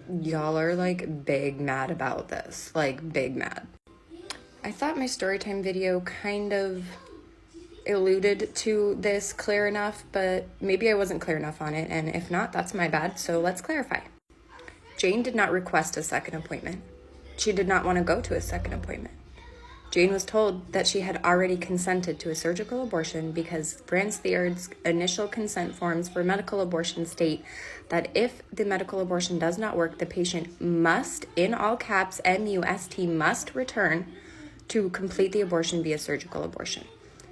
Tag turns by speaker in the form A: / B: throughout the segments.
A: Y'all are like big mad about this, like big mad. I thought my storytime video kind of alluded to this clear enough, but maybe I wasn't clear enough on it, and if not, that's my bad, so let's clarify. Jane did not request a second appointment. She did not want to go to a second appointment. Jane was told that she had already consented to a surgical abortion because Franz Thierd's initial consent forms for medical abortion state that if the medical abortion does not work, the patient must, in all caps, MUST, must return to complete the abortion via surgical abortion.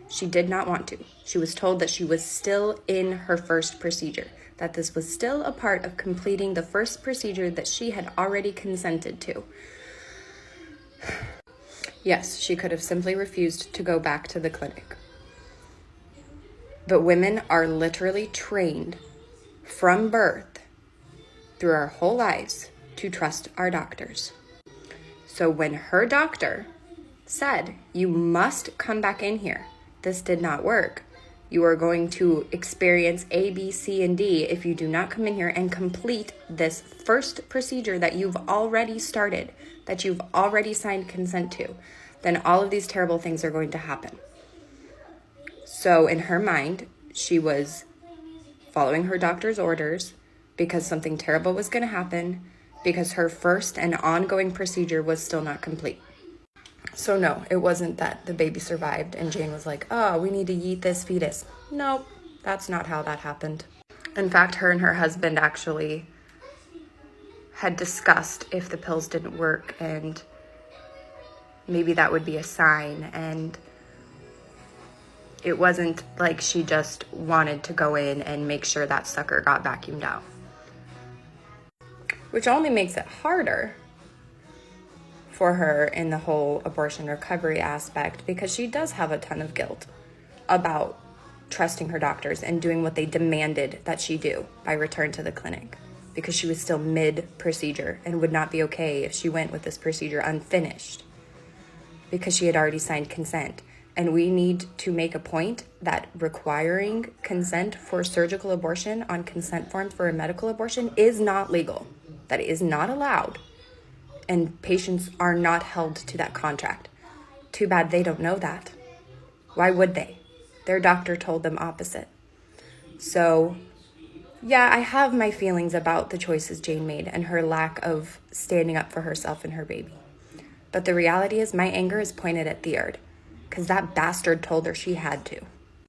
A: She did not want to. She was told that she was still in her first procedure, that this was still a part of completing the first procedure that she had already consented to. Yes, she could have simply refused to go back to the clinic. But women are literally trained from birth through our whole lives to trust our doctors. So when her doctor said, you must come back in here, this did not work. You are going to experience A, B, C, and D if you do not come in here and complete this first procedure that you've already started, that you've already signed consent to, then all of these terrible things are going to happen. So in her mind, she was following her doctor's orders because something terrible was going to happen because her first and ongoing procedure was still not complete. So no, it wasn't that the baby survived and Jane was like, oh, we need to yeet this fetus. Nope, that's not how that happened. In fact, her and her husband actually had discussed if the pills didn't work and maybe that would be a sign. And it wasn't like she just wanted to go in and make sure that sucker got vacuumed out. Which only makes it harder for her in the whole abortion recovery aspect because she does have a ton of guilt about trusting her doctors and doing what they demanded that she do by return to the clinic because she was still mid-procedure and would not be okay if she went with this procedure unfinished because she had already signed consent. And we need to make a point that requiring consent for surgical abortion on consent forms for a medical abortion is not legal. That is not allowed. And patients are not held to that contract. Too bad they don't know that. Why would they? Their doctor told them opposite. So, yeah, I have my feelings about the choices Jane made and her lack of standing up for herself and her baby. But the reality is my anger is pointed at Thierd, because that bastard told her she had to.